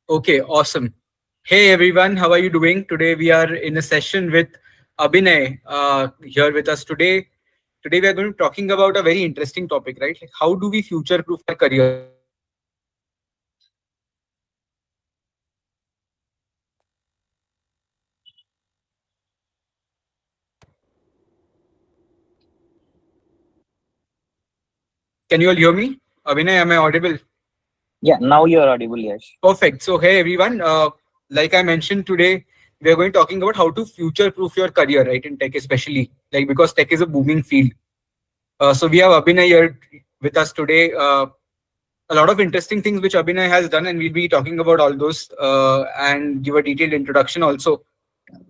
Okay, awesome. Hey everyone, how are you doing? Today we are in a session with Abhinay here with us today. Today we are going to be talking about a very interesting topic, right? Like how do we future-proof our career, right? In tech especially. Like because tech is a booming field. Can you all hear me? Abhinay, am I audible? Yeah, now you're audible, Yash. Perfect. So hey everyone, like I mentioned today, we are going to talking about how to future-proof your career, right? In tech especially, like because tech is a booming field. So we have Abhinay here with us today. A lot of interesting things which Abhinay has done, and we'll be talking about all those and give a detailed introduction also.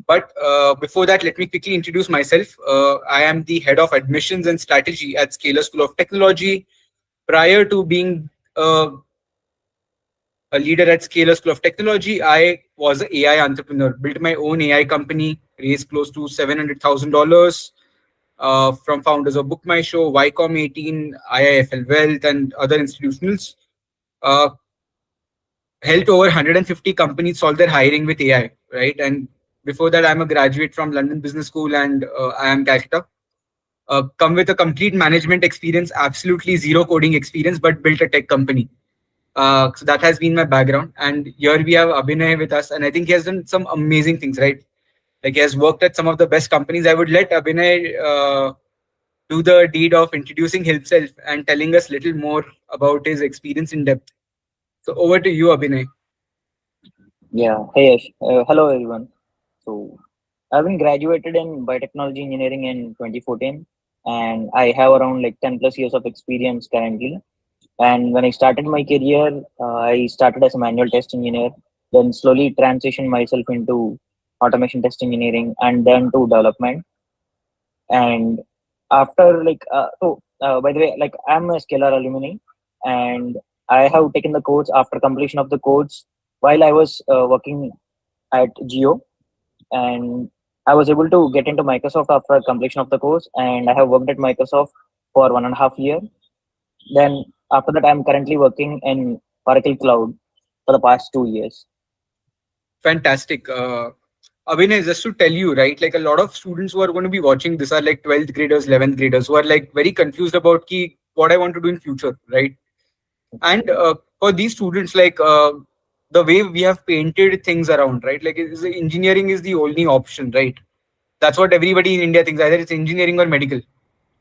But before that, let me quickly introduce myself. I am the head of admissions and strategy at Scalar School of Technology. Prior to being a leader at Scalar School of Technology, I was an AI entrepreneur, built my own AI company, raised close to $700,000 from founders of Book My Show, Ycom 18, IIFL Wealth, and other institutionals. Uh, Helped over 150 companies solve their hiring with AI, right? And before that, I'm a graduate from London Business School and I am Calcutta. Come with a complete management experience, absolutely zero coding experience, but built a tech company. So that has been my background. And here we have Abhinay with us, and I think he has done some amazing things, right? Like he has worked at some of the best companies. I would let Abhinay do the deed of introducing himself and telling us little more about his experience in depth. So over to you, Abhinay. Yeah, hey Yash. Hello everyone. So I've been graduated in biotechnology engineering in 2014, and I have around like 10 plus years of experience currently. And when I started my career, I started as a manual test engineer, then slowly transitioned myself into automation test engineering, and then to development. And after by the way, like I'm a Scalar alumni, and I have taken the course after completion of the course while I was working at Geo, and I was able to get into Microsoft after completion of the course, and I have worked at Microsoft for 1.5 year. Then after that, I'm currently working in Oracle Cloud for the past 2 years. Fantastic. Abhinay, just to tell you, right, like a lot of students who are going to be watching this are like 12th graders, 11th graders who are like very confused about what I want to do in future, right? And for these students, like the way we have painted things around, right? Like engineering is the only option, right? That's what everybody in India thinks, either it's engineering or medical.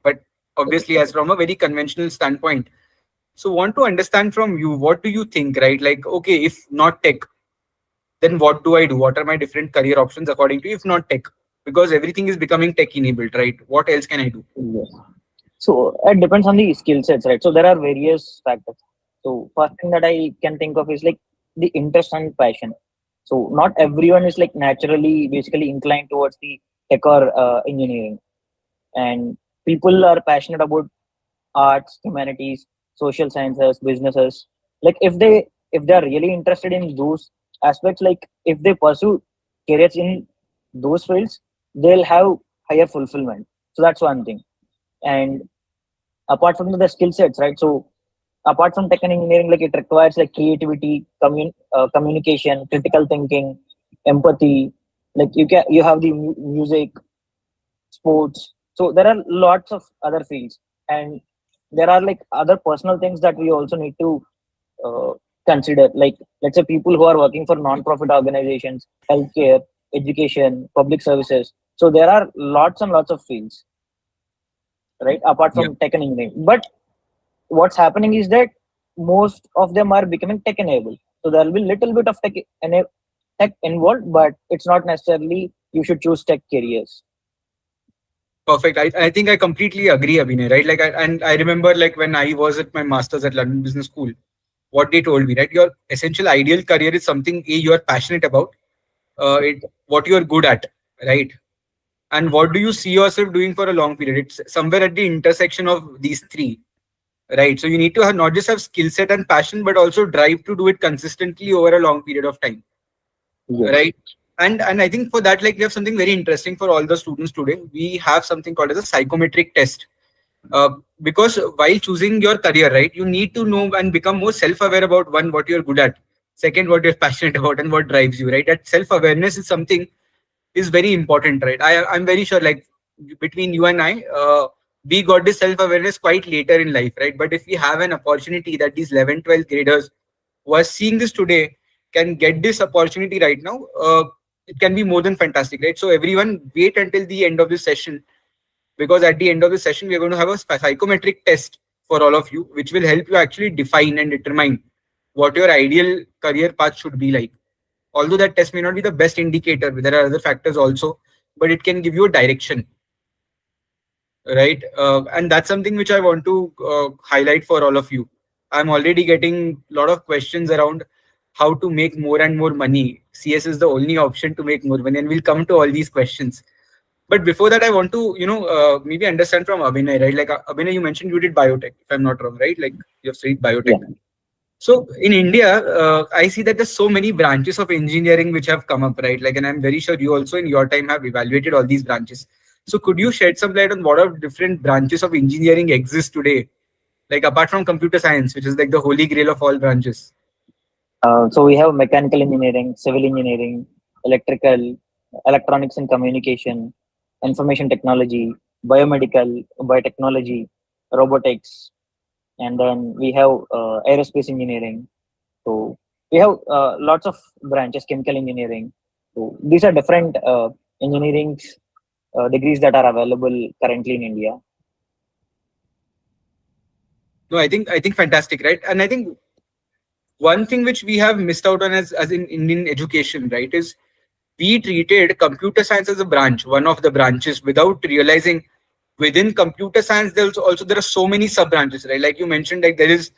But obviously, as from a very conventional standpoint. So want to understand from you, what do you think, right? Like, okay, if not tech, then what do I do? What are my different career options according to you, if not tech? Because everything is becoming tech enabled, right? What else can I do? Yes. So it depends on the skill sets, right? So there are various factors. So first thing that I can think of is like the interest and passion. So not everyone is like naturally basically inclined towards the tech or engineering, and people are passionate about arts, humanities, social sciences, businesses. Like if they are really interested in those aspects, like if they pursue careers in those fields, they'll have higher fulfillment. So that's one thing. And apart from the skill sets, right? So apart from tech and engineering, like it requires like creativity, communication, critical thinking, empathy. Like you have the music, sports. So there are lots of other fields, and there are like other personal things that we also need to uh, consider. Like let's say people who are working for non-profit organizations, healthcare, education, public services. So there are lots and lots of fields, right? Apart Yeah. from tech and engineering, but what's happening is that most of them are becoming tech enabled. So there will be little bit of tech involved, but it's not necessarily you should choose tech careers. Perfect. I think I completely agree, Abhinay, right? And I remember like when I was at my master's at London Business School, what they told me, right? Your essential ideal career is something you are passionate about, what you are good at, right? And what do you see yourself doing for a long period? It's somewhere at the intersection of these three, right? So you need to have not just have skill set and passion, but also drive to do it consistently over a long period of time, Yes. right? And I think for that, like we have something very interesting for all the students today. We have something called as a psychometric test. Because while choosing your career, right, you need to know and become more self-aware about one, what you're good at, second what you're passionate about and what drives you, right? That self-awareness is something is very important, right? I'm very sure, like between you and I, we got this self-awareness quite later in life, right? But if we have an opportunity that these 11, 12 graders who are seeing this today can get this opportunity right now, it can be more than fantastic, right? So everyone wait until the end of this session, because at the end of the session, we're going to have a psychometric test for all of you, which will help you actually define and determine what your ideal career path should be like. Although that test may not be the best indicator, there are other factors also, but it can give you a direction, right? And that's something which I want to highlight for all of you. I'm already getting a lot of questions around how to make more and more money. CS is the only option to make more money, and we'll come to all these questions. But before that, I want to, maybe understand from Abhinay, right? Like Abhinay, you mentioned you did biotech, if I'm not wrong, right? Like you have studied biotech. Yeah. So in India, I see that there's so many branches of engineering which have come up, right? Like, and I'm very sure you also in your time have evaluated all these branches. So could you shed some light on what are different branches of engineering exist today? Like apart from computer science, which is like the holy grail of all branches. So we have mechanical engineering, civil engineering, electrical, electronics and communication, information technology, biomedical, biotechnology, robotics, and then we have aerospace engineering. So we have lots of branches, chemical engineering. So these are different engineering degrees that are available currently in India. No, I think fantastic, right? And I think one thing which we have missed out on as in Indian education, right, is we treated computer science as a branch, one of the branches, without realizing within computer science there are so many sub branches, right? Like you mentioned, like there is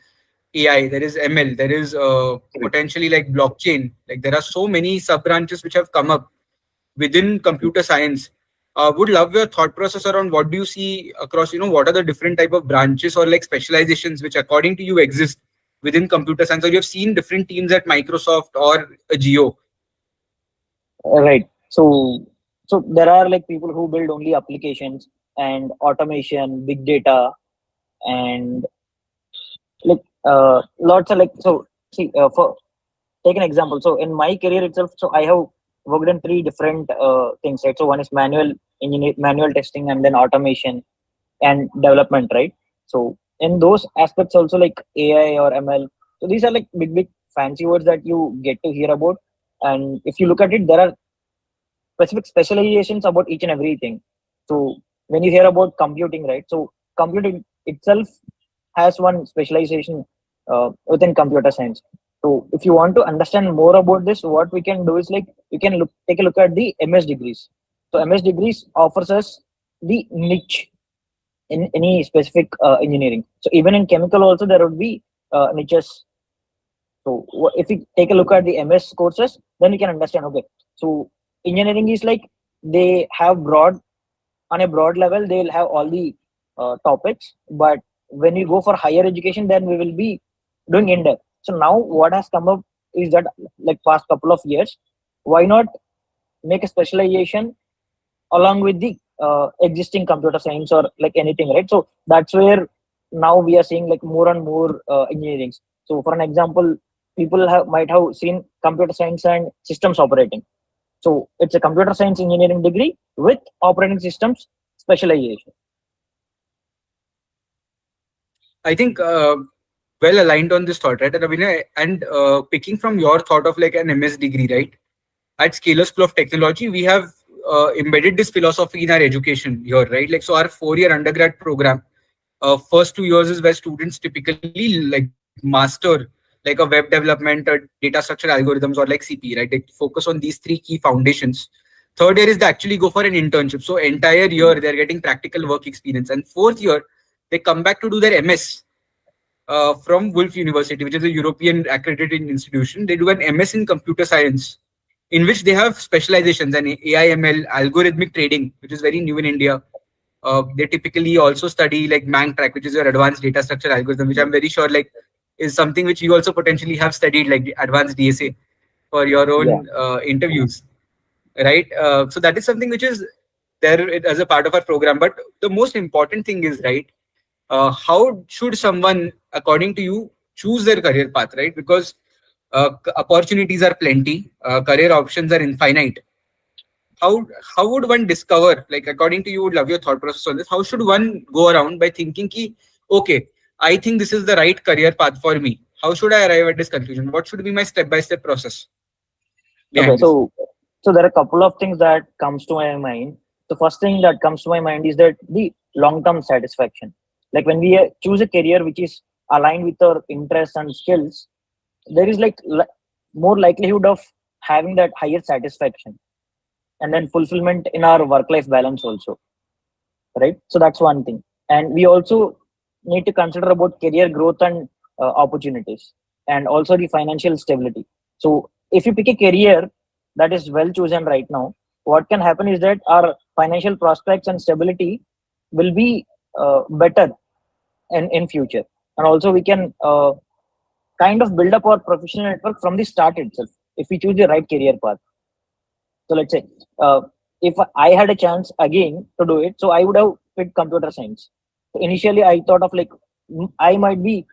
AI, there is ML, there is potentially like blockchain. Like there are so many sub branches which have come up within computer science. Would love your thought process around what do you see across, what are the different type of branches or like specializations which according to you exist within computer science, or you have seen different teams at Microsoft or a Geo. Right. So there are like people who build only applications and automation, big data, and like lots of like so. See, for take an example. So in my career itself, so I have worked in three different things. Right. So one is manual testing, and then automation and development. Right. So in those aspects also like AI or ML. So these are like big fancy words that you get to hear about. And if you look at it, there are specific specializations about each and everything. So when you hear about computing, right? So computing itself has one specialization within computer science. So if you want to understand more about this, what we can do is like we can take a look at the MS degrees. So MS degrees offers us the niche in any specific engineering. So even in chemical also there would be niches. So if we take a look at the MS courses, then we can understand. Okay, so engineering is like they have on a broad level they'll have all the topics, but when we go for higher education, then we will be doing in depth. So now what has come up is that like past couple of years, why not make a specialization along with the existing computer science or like anything, right? So that's where now we are seeing like more and more engineering. So for an example, people might have seen computer science and systems operating. So it's a computer science engineering degree with operating systems specialization. I think well aligned on this thought, right? And Abhinay, and picking from your thought of like an MS degree, right? At Scalar School of Technology, we have embedded this philosophy in our education here, right? Like, so our 4-year undergrad program, first 2 years is where students typically like master like a web development, or data structure algorithms, or like CP, right? They focus on these three key foundations. Third year is they actually go for an internship. So entire year they're getting practical work experience. And fourth year, they come back to do their MS from Wolf University, which is a European accredited institution. They do an MS in computer science, in which they have specializations in AIML, algorithmic trading, which is very new in India. They typically also study like MangTrack, which is your advanced data structure algorithm, which I'm very sure like is something which you also potentially have studied, like the advanced DSA for your Yeah. own interviews, right? So that is something which is there as a part of our program. But the most important thing is, right, how should someone, according to you, choose their career path, right? Because Opportunities are plenty, career options are infinite. How would one discover, like according to you, would love your thought process on this. How should one go around by thinking ki, okay, I think this is the right career path for me. How should I arrive at this conclusion? What should be my step-by-step process Okay, behind this? so there are a couple of things that comes to my mind. The first thing that comes to my mind is that the long-term satisfaction. Like when we choose a career which is aligned with our interests and skills, there is more likelihood of having that higher satisfaction and then fulfillment in our work-life balance also, right? So that's one thing. And we also need to consider about career growth and opportunities, and also the financial stability. So if you pick a career that is well chosen right now, what can happen is that our financial prospects and stability will be better in future, and also we can kind of build up our professional network from the start itself if we choose the right career path. So let's say if I had a chance again to do it, so I would have picked computer science. So initially, I thought of I might be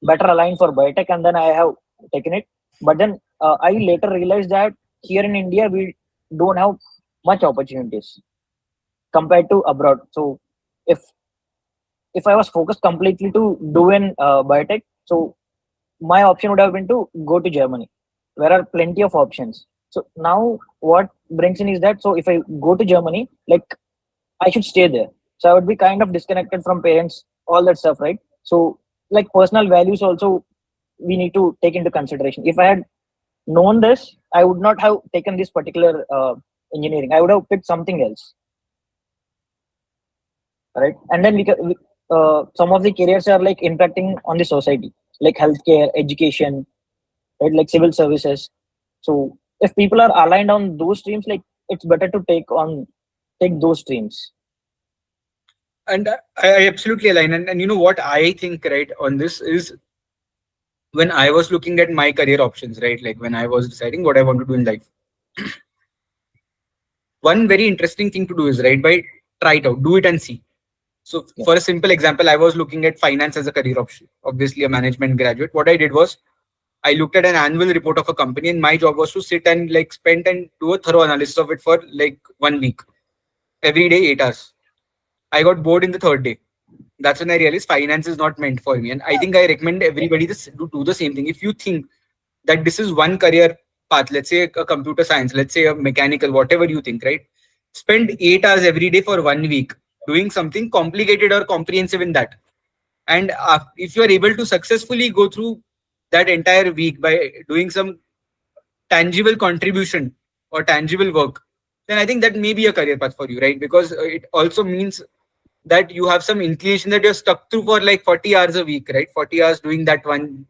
better aligned for biotech, and then I have taken it. But then I later realized that here in India we don't have much opportunities compared to abroad. So if if I was focused completely to do in biotech, so my option would have been to go to Germany. There are plenty of options. So now what brings in is that, so if I go to Germany, like I should stay there. So I would be kind of disconnected from parents, all that stuff, right? So like personal values also we need to take into consideration. If I had known this, I would not have taken this particular engineering. I would have picked something else, right? And then some of the careers are like impacting on the society, like healthcare, education, right? Like civil services. So if people are aligned on those streams, like it's better to take those streams. And I absolutely align. And you know what I think, right, on this is when I was looking at my career options, right, like when I was deciding what I want to do in life, one very interesting thing to do is, right, by try it out, do it and see. So Yeah. for a simple example, I was looking at finance as a career option, obviously a management graduate. What I did was I looked at an annual report of a company, and my job was to sit and like spend and do a thorough analysis of it for like 1 week, every day, 8 hours. I got bored in the third day. That's when I realized finance is not meant for me. And I think I recommend everybody to do the same thing. If you think that this is one career path, let's say a computer science, let's say a mechanical, whatever you think, right? Spend 8 hours every day for 1 week doing something complicated or comprehensive in that. And if you are able to successfully go through that entire week by doing some tangible contribution or tangible work, then I think that may be a career path for you, right? Because it also means that you have some inclination that you're stuck through for like 40 hours a week, right? 40 hours doing that one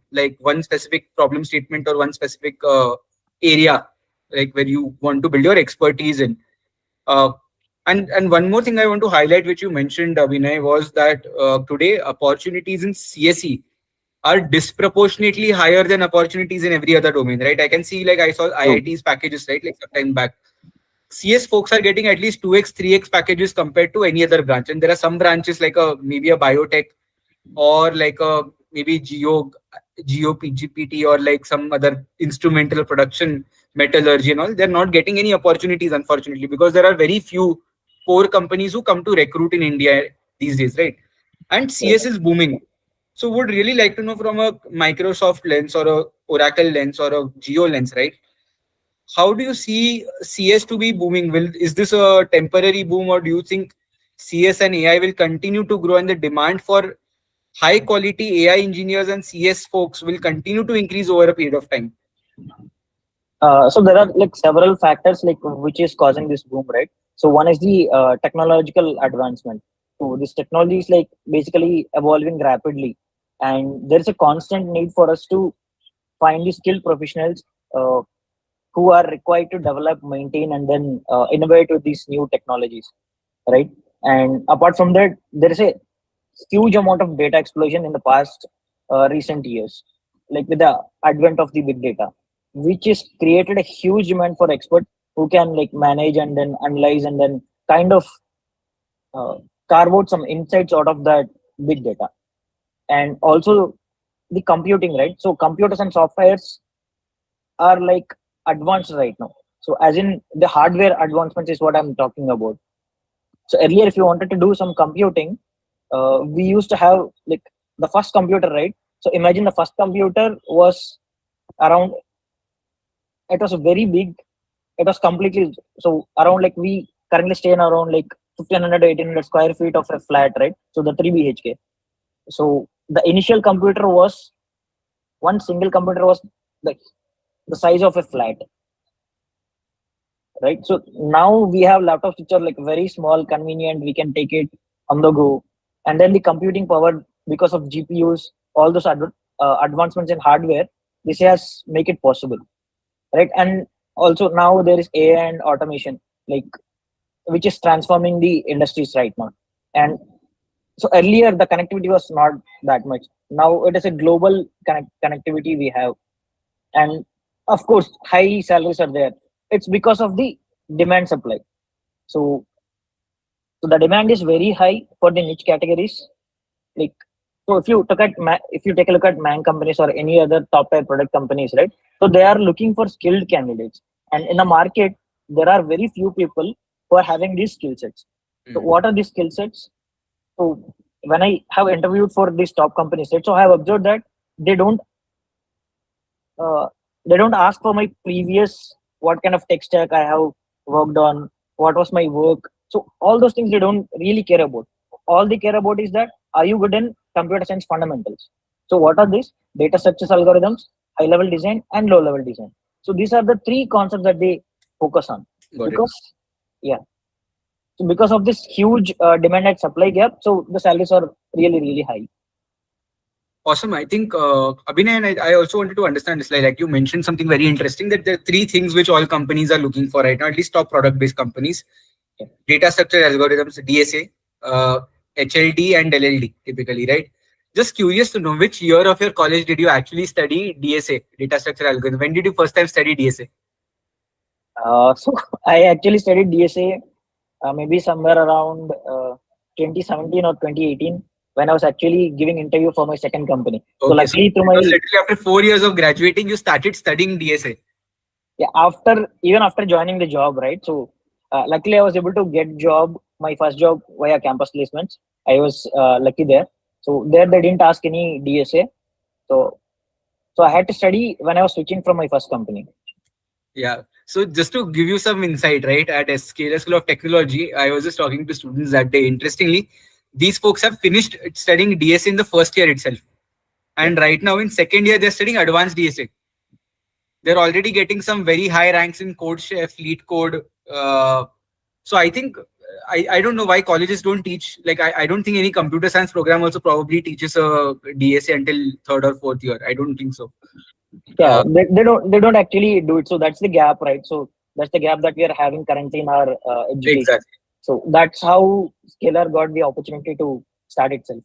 specific problem statement or one specific area, like where you want to build your expertise in. Uh, and one more thing I want to highlight, which you mentioned, Vinay, was that today opportunities in CSE are disproportionately higher than opportunities in every other domain, right? I can see, like I saw True. IIT's packages, right, like some time back. CS folks are getting at least 2x, 3x packages compared to any other branch. And there are some branches like maybe a biotech or like a maybe GPGPT or like some other instrumental production, metallurgy and all. They're not getting any opportunities, unfortunately, because there are very few core companies who come to recruit in India these days, right? And CS is booming. So would really like to know from a Microsoft lens or a Oracle lens or a Geo lens, right? How do you see CS to be booming? Is this a temporary boom, or do you think CS and AI will continue to grow and the demand for high quality AI engineers and CS folks will continue to increase over a period of time? So there are like several factors like which is causing this boom, right? So one is the technological advancement. So this technology is like basically evolving rapidly, and there is a constant need for us to find the skilled professionals uh, who are required to develop, maintain, and then innovate with these new technologies, right? And apart from that, there is a huge amount of data explosion in the past recent years, like with the advent of the big data, which has created a huge demand for experts who can like manage and then analyze and then kind of uh, carve out some insights out of that big data. And also the computing, right? So computers and softwares are like advanced right now. So as in the hardware advancements is what I'm talking about. So earlier, if you wanted to do some computing, we used to have like the first computer, right? So imagine the first computer was around. It was very big. It was completely so around like we currently stay in around like 1500 to 1800 square feet of a flat, right? So the 3 BHK. So the initial computer was one single computer was like the size of a flat, right? So now we have laptops which are like very small, convenient. We can take it on the go, and then the computing power because of GPUs, all those advancements in hardware, this has make it possible, right? And also now there is AI and automation, like which is transforming the industries right now. And so earlier the connectivity was not that much. Now it is a global connectivity we have, and of course high salaries are there. It's because of the demand supply. So, so the demand is very high for the niche categories. Like so, if you look at if you take a look at man companies or any other top tier product companies, right? So they are looking for skilled candidates, and in the market there are very few people who are having these skill sets. So what are these skill sets? So when I have interviewed for these top companies, right? So I have observed that they don't uh, they don't ask for my previous what kind of tech stack I have worked on, what was my work. So all those things they don't really care about. All they care about is that are you good in computer science fundamentals? So what are these? Data structures algorithms, high level design, and low level design. So these are the three concepts that they focus on. Got it. Because yeah, so because of this huge demand and supply gap, so the salaries are really high. Awesome. I think Abhinay, and I also wanted to understand this. Like you mentioned something very interesting that there are three things which all companies are looking for right now, at least top product-based companies: Yeah. data structure algorithms, DSA, HLD, and LLD, typically, right? Just curious to know which year of your college did you actually study DSA, data structure algorithm? When did you first time study DSA? So I actually studied DSA maybe somewhere around 2017 or 2018 when I was actually giving interview for my second company. So Okay, so luckily through it my was literally after 4 years of graduating, you started studying DSA. yeah after even after joining the job, right? So luckily I was able to get job my first job via campus placements. I was lucky there. So there they didn't ask any DSA. So so I had to study when I was switching from my first company. Yeah. So just to give you some insight, right, at Scalar School of Technology, I was just talking to students that day. Interestingly, these folks have finished studying DSA in the first year itself. And right now in second year, they're studying advanced DSA. They're already getting some very high ranks in code chef, lead code. So I think I don't know why colleges don't teach. Like I don't think any computer science program also probably teaches a DSA until third or fourth year. I don't think so. Yeah, they don't actually do it. So that's the gap, right? So that's the gap that we are having currently in our education. Exactly. So that's how Scalar got the opportunity to start itself.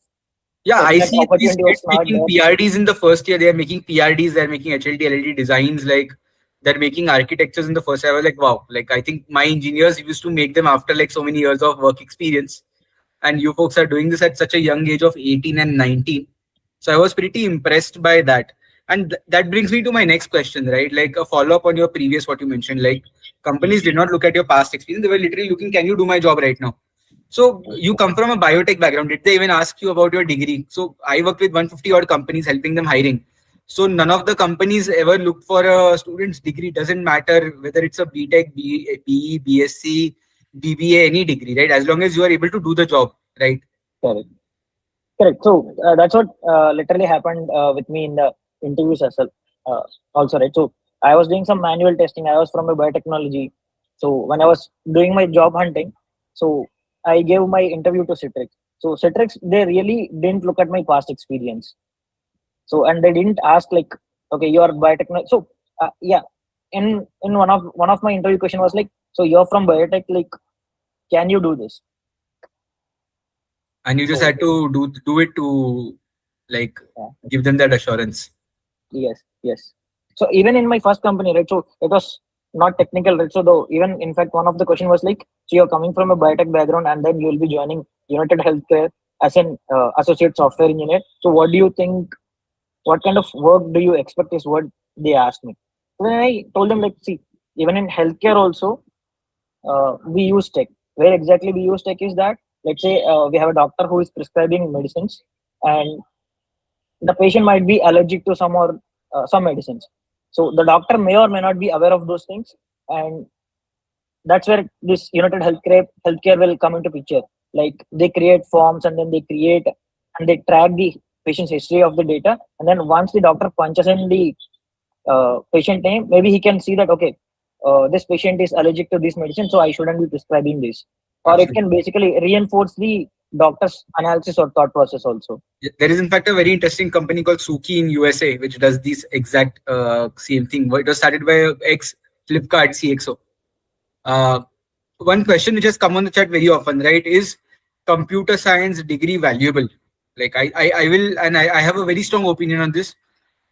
Yeah, So if I that see these opportunity was kids not making there, PRDs in the first year. They're making PRDs, they're making HLD, LLD designs, like they're making architectures in the first year. I was like, wow. Like I think my engineers used to make them after like so many years of work experience. And you folks are doing this at such a young age of 18 and 19. So I was pretty impressed by that. And that brings me to my next question, right? Like a follow-up on your previous what you mentioned. Like companies did not look at your past experience. They were literally looking, can you do my job right now? So you come from a biotech background. Did they even ask you about your degree? So I worked with 150 odd companies helping them hiring. So none of the companies ever looked for a student's degree. Doesn't matter whether it's a BTech, BE, BSc, BBA, any degree, right? As long as you are able to do the job, right? correct. Correct. So that's what literally happened with me in the interviews as well. Also, right. So I was doing some manual testing. I was from a biotechnology. So when I was doing my job hunting, so I gave my interview to Citrix. So Citrix, they really didn't look at my past experience. So and they didn't ask like, okay, you are biotechnology. So yeah, in one of my interview question was like, so you're from biotech, like, can you do this? And you just So had to do it to like yeah. give them that assurance. Yes. So even in my first company, right? So it was not technical, right? So though even in fact one of the question was like, so you're coming from a biotech background and then you'll be joining United Healthcare as an associate software engineer. So what do you think? What kind of work do you expect? Is what they asked me. When I told them, like, see, even in healthcare also, we use tech. Where exactly we use tech is that, let's say, we have a doctor who is prescribing medicines, and the patient might be allergic to some medicines. So the doctor may or may not be aware of those things, and that's where this United Healthcare will come into picture. Like, they create forms, and then they track the patient's history of the data, and then once the doctor punches in the patient name, maybe he can see that, okay, this patient is allergic to this medicine, so I shouldn't be prescribing this. Or it can Absolutely. basically reinforce the doctor's analysis or thought process also. There is in fact a very interesting company called Suki in USA which does this exact same thing. It was started by ex Flipkart CXO. Uh, One question which has come on the chat very often, right, is computer science degree valuable? Like I will, and I have a very strong opinion on this.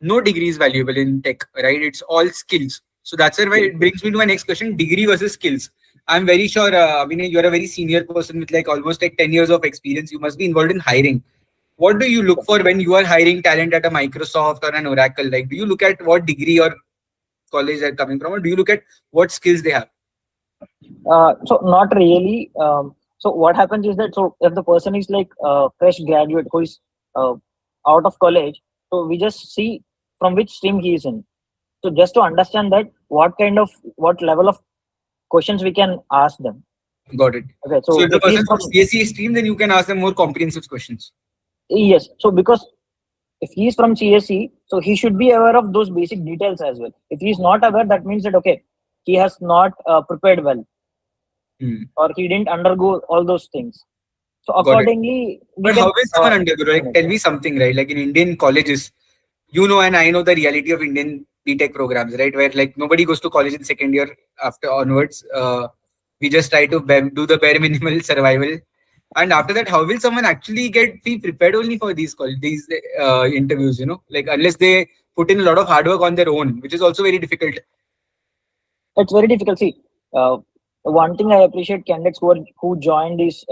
No degree is valuable in tech, right? It's all skills. So that's why it brings me to my next question: degree versus skills. I'm very sure, Abhinay, you're a very senior person with like almost like 10 years of experience. You must be involved in hiring. What do you look for when you are hiring talent at a Microsoft or an Oracle? Like, do you look at what degree or college they're coming from, or do you look at what skills they have? So not really. So what happens is that, so if the person is like a fresh graduate who is uh, out of college, so we just see from which stream he is in. So just to understand that what level of questions we can ask them. Got it. Okay, So so if the if he's person's from from, CSE stream, then you can ask them more comprehensive questions. yes, so because if he is from CSE, so he should be aware of those basic details as well. If he is not aware, that means that, okay, he has not prepared well, Hmm. or he didn't undergo all those things. So Got it. accordingly, we But how can will someone undergo? Like, select. tell me something, right? Like in Indian colleges, you know, and I know the reality of Indian BTech programs, right? Where like nobody goes to college in second year after onwards. We just try to do the bare minimal survival. And after that, how will someone actually be prepared only for these interviews? You know, like unless they put in a lot of hard work on their own, which is also very difficult. It's very difficult. See, one thing I appreciate candidates who joined this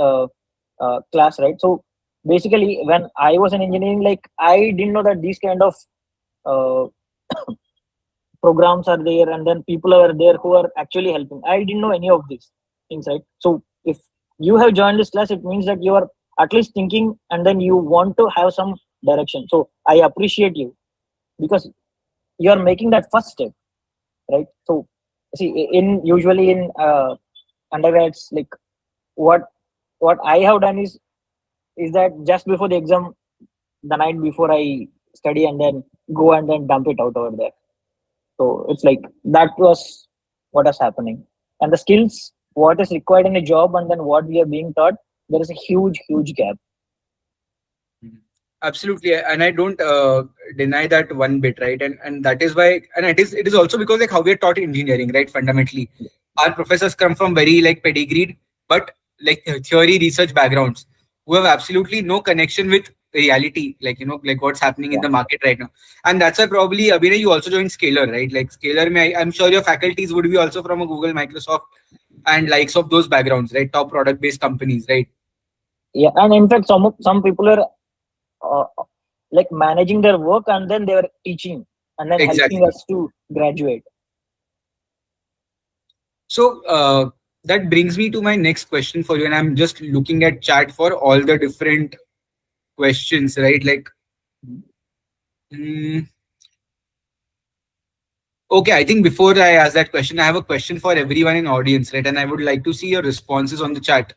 class, right? So basically, when I was in engineering, like, I didn't know that these kind of uh, programs are there, and then people are there who are actually helping. I didn't know any of these things, right? So if you have joined this class, it means that you are at least thinking, and then you want to have some direction. So I appreciate you, because you are making that first step, right? So see, in usually in undergrads, like, what what I have done is that just before the exam, the night before, I study and then go and then dump it out over there. So it's like that was what is happening. And the skills, what is required in a job, and then what we are being taught, there is a huge gap. Absolutely, and I don't deny that one bit, right? And that is why, and it is also because like how we are taught engineering, right? Fundamentally, our professors come from very like pedigreed, but like theory research backgrounds, who have absolutely no connection with reality, like you know, like what's happening in Yeah. the market right now. And that's why probably Abhinay, you also joined Scalar, right? Like Scalar, I'm sure your faculties would be also from a Google, Microsoft, and likes of those backgrounds, right? Top product based companies, right? Yeah, and in fact, some people are like managing their work, and then they are teaching, and then helping Exactly. us to graduate. So that brings me to my next question for you, and I'm just looking at chat for all the different questions, right? Like, mm, okay, I think before I ask that question, I have a question for everyone in audience, right? And I would like to see your responses on the chat.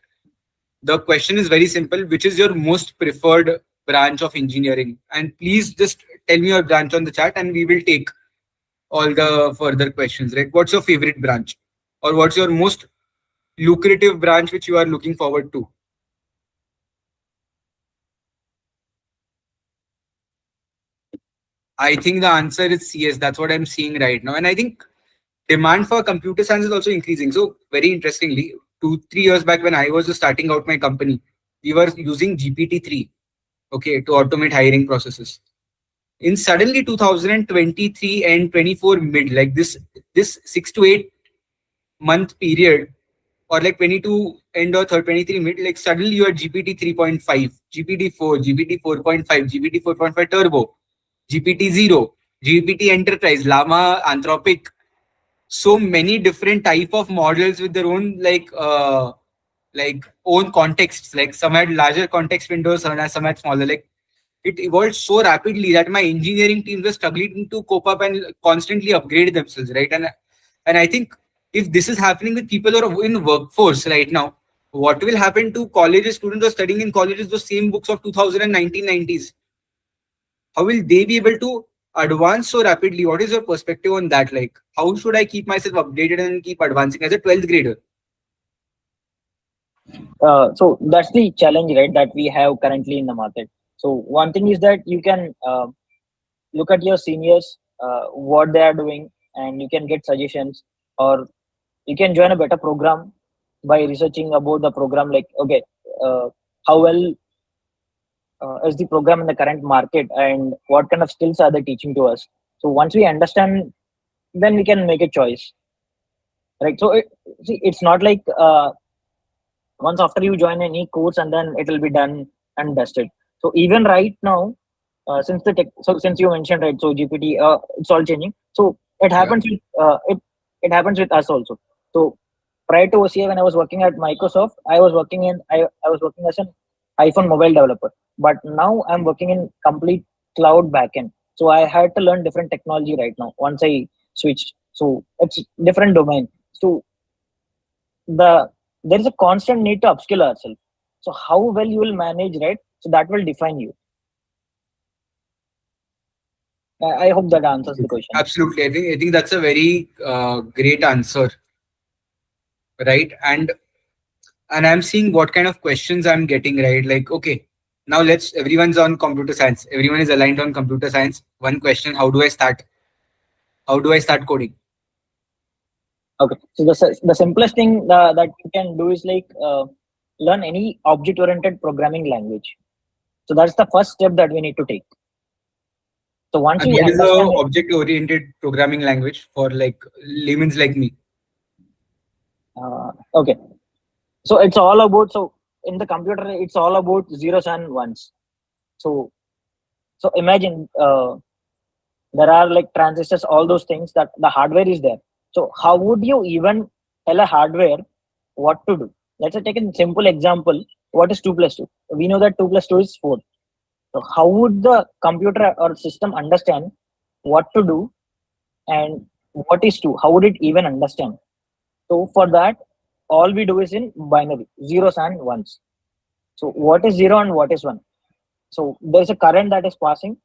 The question is very simple: which is your most preferred branch of engineering? And please just tell me your branch on the chat, and we will take all the further questions, right? What's your favorite branch, or what's your most lucrative branch which you are looking forward to? I think the answer is CS. That's what I'm seeing right now. And I think demand for computer science is also increasing. So, very interestingly, 2, 3 years back when I was just starting out my company, we were using GPT-3, okay, to automate hiring processes. In suddenly 2023 and 24 mid, like this 6 to 8 month period, or like 22 end or 23 mid, like suddenly you are GPT 3.5, GPT 4, GPT 4.5, GPT 4.5 turbo, GPT 0. GPT Enterprise, Llama, Anthropic, so many different type of models with their own like own contexts. Like some had larger context windows, some had smaller. Like it evolved so rapidly that my engineering teams were struggling to cope up and constantly upgrade themselves, right? And I think if this is happening with people who are in workforce right now, what will happen to colleges, students who are studying in colleges, those same books of 2000 and 1990s? How will they be able to advance so rapidly? What is your perspective on that? Like, how should I keep myself updated and keep advancing as a 12th grader? So that's the challenge, right, that we have currently in the market. So one thing is that you can look at your seniors, what they are doing, and you can get suggestions, or you can join a better program by researching about the program. Like, okay, how well is the program in the current market, and what kind of skills are they teaching to us? So once we understand, then we can make a choice, right? So it's not like once after you join any course and then it will be done and dusted. So even right now, since you mentioned, right, so GPT, it's all changing. So it Yeah. happens with it happens with us also. So prior to OCA, when I was working at Microsoft, I was working as an iPhone mobile developer. But now I'm working in complete cloud backend. So I had to learn different technology right now once I switched. So it's different domain. So there is a constant need to upskill ourselves. So how well you will manage, right? So that will define you. I hope that answers the question. Absolutely. I think that's a very great answer, right? And I'm seeing what kind of questions I'm getting, right? Like, okay, now everyone's on computer science. Everyone is aligned on computer science. One question, how do I start? How do I start coding? Okay. So the simplest thing that you can do is like learn any object-oriented programming language. So that's the first step that we need to take. So once And you what is understand the it, object-oriented programming language for like layman's like me? okay. So it's all about, so in the computer it's all about zeros and ones. So imagine there are like transistors, all those things, that the hardware is there. So how would you even tell a hardware what to do? Let's say take a simple example. What is 2 plus 2? We know that 2 plus 2 is 4. So how would the computer or system understand what to do and what is 2? How would it even understand? So for that, all we do is in binary, zeros and ones. So what is 0 and what is 1? So there's a current that is passing.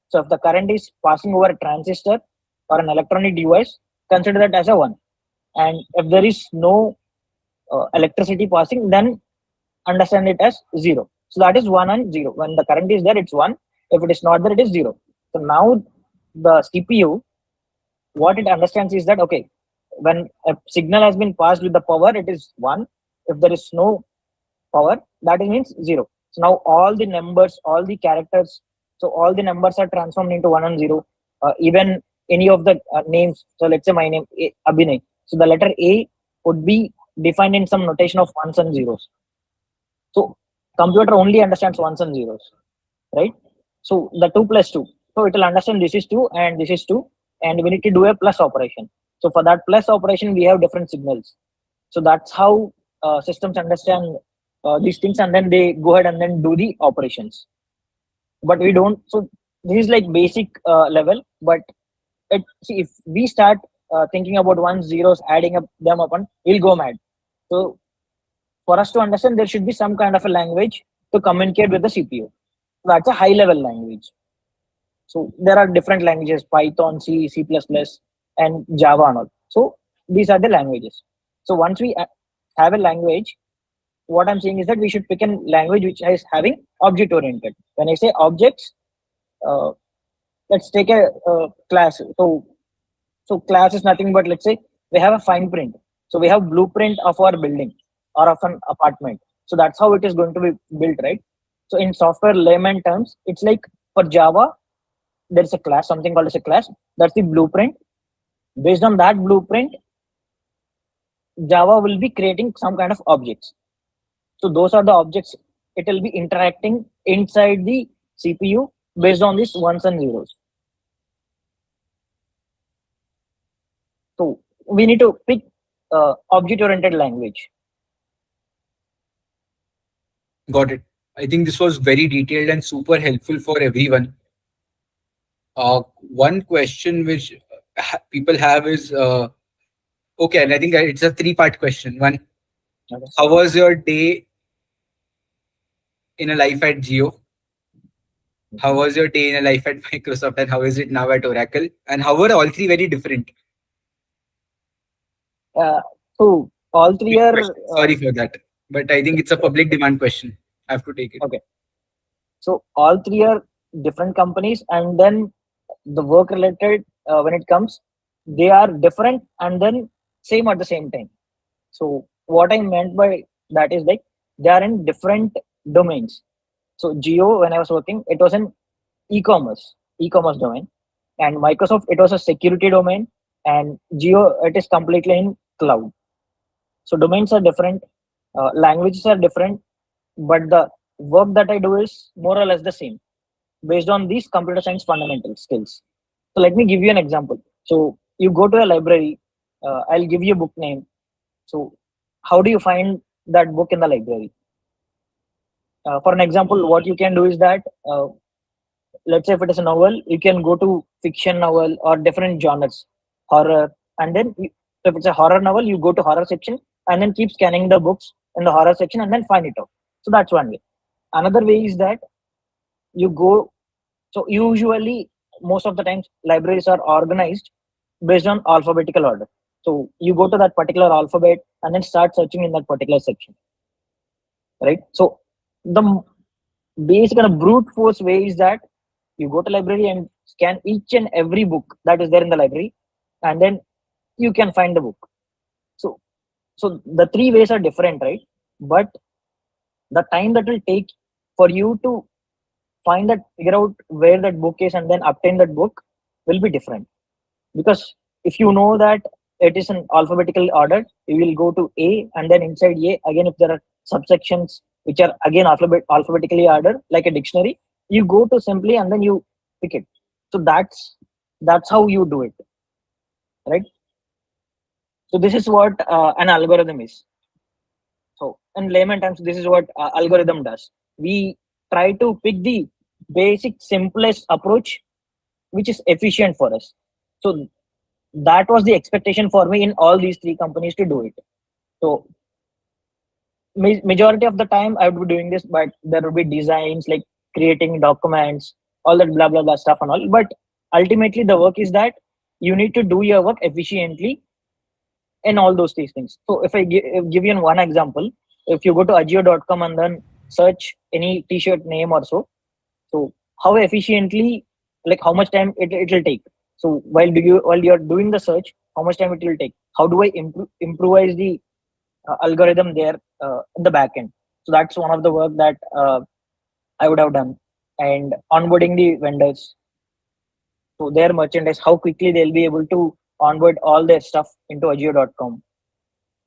So if the current is passing over a transistor or an electronic device, consider that as a 1. And if there is no electricity passing, then understand it as 0. So that is 1 and 0. When the current is there, it's 1. If it is not there, it is 0. So now the CPU, what it understands is that, okay, when a signal has been passed with the power, it is 1. If there is no power, that means 0. So now all the numbers, all the characters, so all the numbers are transformed into 1 and 0. Even any of the names, so let's say my name Abhinay, so the letter A would be defined in some notation of ones and zeros. So computer only understands ones and zeros, right? So the 2 plus 2, so it will understand this is 2 and this is 2, and we need to do a plus operation. So for that plus operation, we have different signals. So that's how systems understand these things, and then they go ahead and then do the operations. But we don't. So this is like basic level. But see, if we start thinking about ones, zeros, adding up them up, and we'll go mad. So for us to understand, there should be some kind of a language to communicate with the CPU. That's a high level language. So there are different languages: Python, C, C++, and Java and all. So these are the languages. So once we have a language, what I'm saying is that we should pick a language which is having object oriented. When I say objects, uh, let's take a class. So class is nothing but, let's say we have a fine print. So we have blueprint of our building or of an apartment. So that's how it is going to be built, right? So in software layman terms, it's like for Java, there's a class, something called as a class. That's the blueprint. Based on that blueprint, Java will be creating some kind of objects. So those are the objects. It will be interacting inside the CPU based on these ones and zeros. So we need to pick object-oriented language. Got it. I think this was very detailed and super helpful for everyone. One question which people have is okay, and I think it's a three-part question. One, Okay. how was your day in a life at Geo? How was your day in a life at Microsoft, and how is it now at Oracle? And how were all three very different? Uh, so all three are Sorry for that, but I think it's a public demand question. I have to take it. okay. So all three are different companies, and then the work related when it comes, they are different and then same at the same time. So what I meant by that is like they are in different domains. So Geo, when I was working, it was an e-commerce domain, and Microsoft, it was a security domain, and Geo, it is completely in cloud. So domains are different, languages are different, but the work that I do is more or less the same based on these computer science fundamental skills. So let me give you an example. So you go to a library, I'll give you a book name. So how do you find that book in the library? For an example, what you can do is that let's say if it is a novel, you can go to fiction novel or different genres, horror, and then so if it's a horror novel, you go to horror section and then keep scanning the books in the horror section and then find it out. So that's one way. Another way is that you go. So usually, most of the times, libraries are organized based on alphabetical order. So you go to that particular alphabet and then start searching in that particular section, right? So the basic and brute force way is that you go to library and scan each and every book that is there in the library, and then you can find the book. So the three ways are different, right? But the time that will take for you to find that, figure out where that book is and then obtain that book will be different. Because if you know that it is in alphabetical order, you will go to A, and then inside A again, if there are subsections which are again alphabetically ordered like a dictionary, you go to simply and then you pick it. So that's how you do it, right? So this is what an algorithm is. So in layman terms, this is what algorithm does. We try to pick the basic simplest approach which is efficient for us. So that was the expectation for me in all these three companies to do it. So majority of the time I would be doing this, but there would be designs like creating documents, all that blah blah blah stuff and all. But ultimately, the work is that you need to do your work efficiently in all those these things. So if I give you one example, if you go to Ajio.com and then search any t-shirt name or so how efficiently, like how much time it will take. So while you're doing the search, how much time it will take? How do I improvise the algorithm there in the back end? So that's one of the work that I would have done. And onboarding the vendors, so their merchandise, how quickly they'll be able to onboard all their stuff into Ajio.com.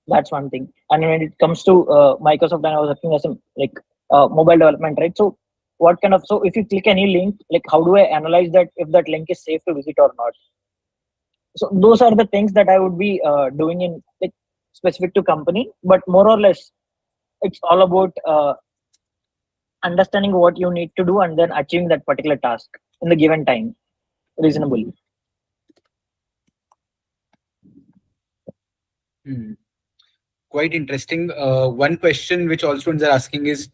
That's one thing. And when it comes to Microsoft, and I was working as a like mobile development, right? So what kind of, so if you click any link, like how do I analyze that if that link is safe to visit or not? So those are the things that I would be doing in like specific to company, but more or less it's all about understanding what you need to do and then achieving that particular task in the given time reasonably. Quite interesting. One question which all students are asking is,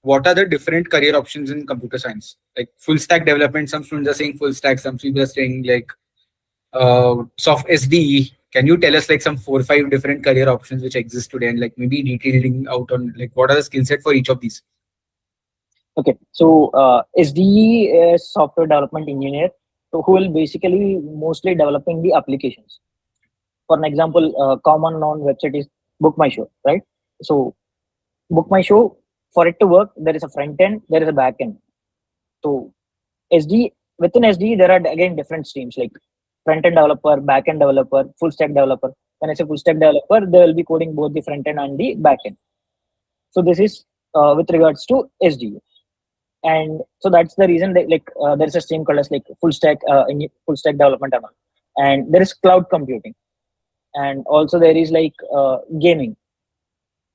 what are the different career options in computer science? Like full stack development, some students are saying full stack, some people are saying like soft SDE. Can you tell us like some 4 or 5 different career options which exist today, and like maybe detailing out on like what are the skill set for each of these? Okay, so SDE is software development engineer, so who will basically mostly developing the applications. For an example, common known website is Book My Show, right? So Book My Show, for it to work, there is a front end, there is a back end. So SD, within SD, there are again different streams like front end developer, back end developer, full stack developer. When I say full stack developer, they will be coding both the front end and the back end. So this is with regards to SD. And so that's the reason that like there's a stream called as like full stack development and all. And there is cloud computing. and also there is like gaming,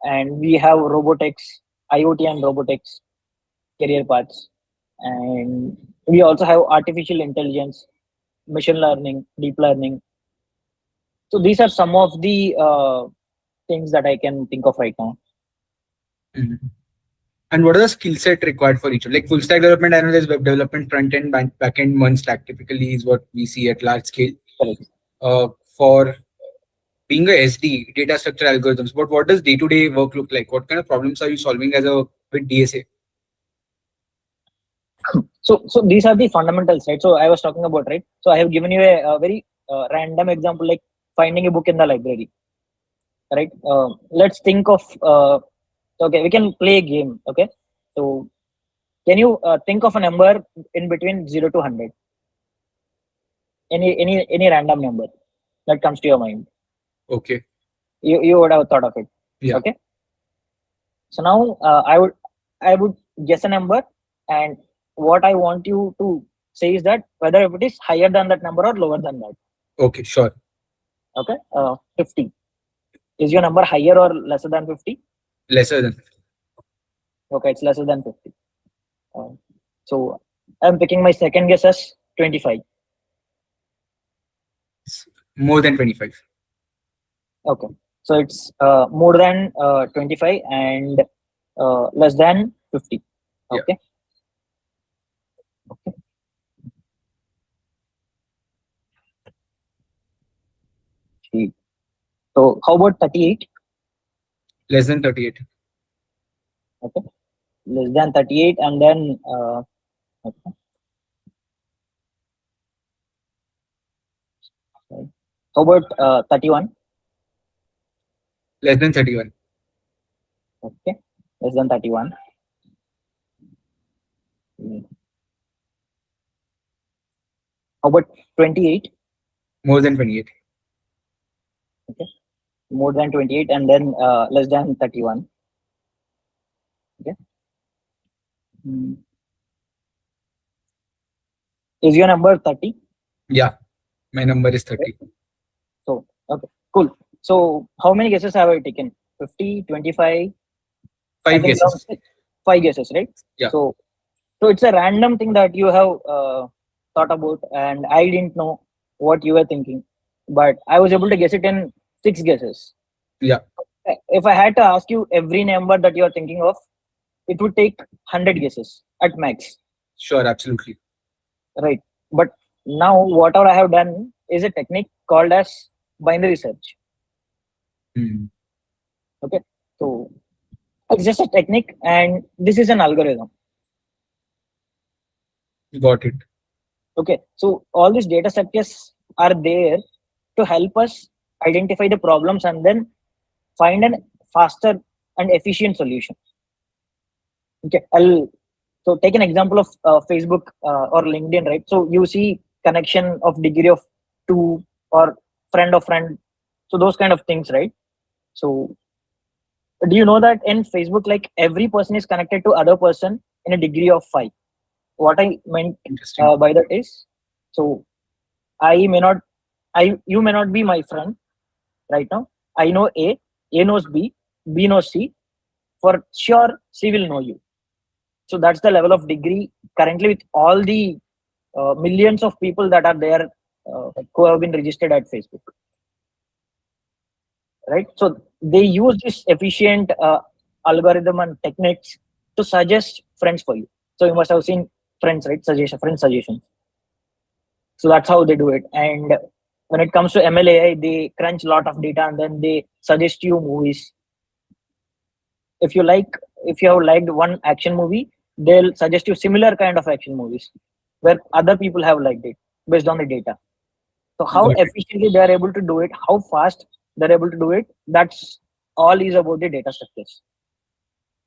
and we have robotics, IoT and robotics career paths, and we also have artificial intelligence, machine learning, deep learning. So these are some of the things that I can think of right now. Mhm. And what are the skill set required for each? Like full stack development, I know there's web development, front end, back end, one stack typically is what we see at large scale. Correct. For being a SD, data structure algorithms, but what does day-to-day work look like? What kind of problems are you solving as a with DSA? So these are the fundamentals, right? So I was talking about, right? So I have given you a very random example, like finding a book in the library, right? Let's think of okay, we can play a game. Okay, so can you think of a number in between 0 to 100? Any random number that comes to your mind? Okay. You would have thought of it. Yeah. Okay. So now I would guess a number, and what I want you to say is that whether it is higher than that number or lower than that. Okay, sure. Okay. 50. Is your number higher or lesser than 50? Lesser than 50. Okay, it's lesser than 50. So I'm picking my second guess as 25. More than 25. Okay. So it's more than 25 and less than 50. Yeah. Okay. Okay. Gee. So how about 38? Less than 38. Okay. Less than 38, and then okay. How about 31? Less than 31. Okay. Less than 31. How about 28? More than 28. Okay. More than 28, and then less than 31. Okay. Is your number 30? Yeah, my number is 30. So, okay, cool. So, how many guesses have I taken? 50, 25? 5 guesses. 5 guesses, right? Yeah. So it's a random thing that you have thought about, and I didn't know what you were thinking, but I was able to guess it in 6 guesses. Yeah. If I had to ask you every number that you are thinking of, it would take 100 guesses at max. Sure, absolutely. Right. But now whatever I have done is a technique called as binary search. Okay. So it's just a technique, and this is an algorithm. Got it. Okay. So all these data structures are there to help us identify the problems and then find an faster and efficient solution. Okay. So take an example of Facebook or LinkedIn, right? So you see connection of degree of 2 or friend of friend. So those kind of things, right? So do you know that in Facebook, like every person is connected to other person in a degree of 5? What I meant by that is, so you may not be my friend right now. I know A knows B knows C. For sure, C will know you. So that's the level of degree currently with all the millions of people that are there who have been registered at Facebook. Right? So they use this efficient algorithm and techniques to suggest friends for you. So you must have seen friends, right? Friend suggestions. So that's how they do it. And when it comes to MLAI, they crunch a lot of data and then they suggest you movies. If you have liked one action movie, they'll suggest you similar kind of action movies where other people have liked it based on the data. So how efficiently they are able to do it, how fast they're able to do it, that's all is about the data structures.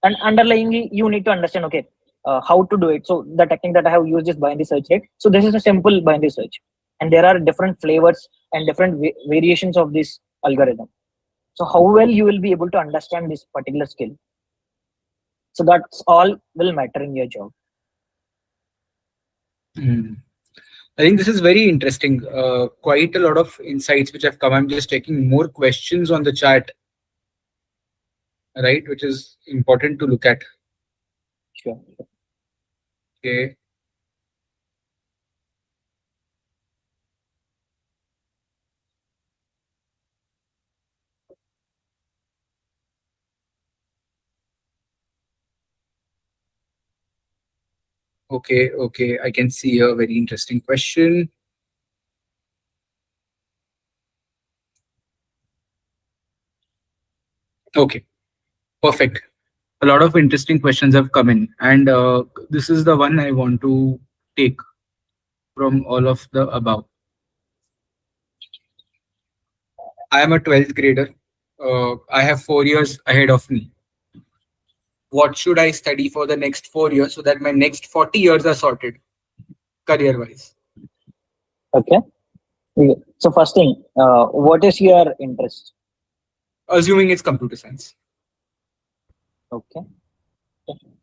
And underlyingly, you need to understand, okay, how to do it. So the technique that I have used is binary search, right? So this is a simple binary search, and there are different flavors and different variations of this algorithm. So how well you will be able to understand this particular skill. So that's all will matter in your job. I think this is very interesting. Quite a lot of insights which have come. I'm just taking more questions on the chat, right? Which is important to look at. Sure. Okay. Okay. Okay. I can see a very interesting question. Okay. Perfect. A lot of interesting questions have come in, and this is the one I want to take from all of the above. I am a 12th grader. I have 4 years ahead of me. What should I study for the next 4 years so that my next 40 years are sorted career wise? Okay. So first thing, what is your interest? Assuming it's computer science. Okay.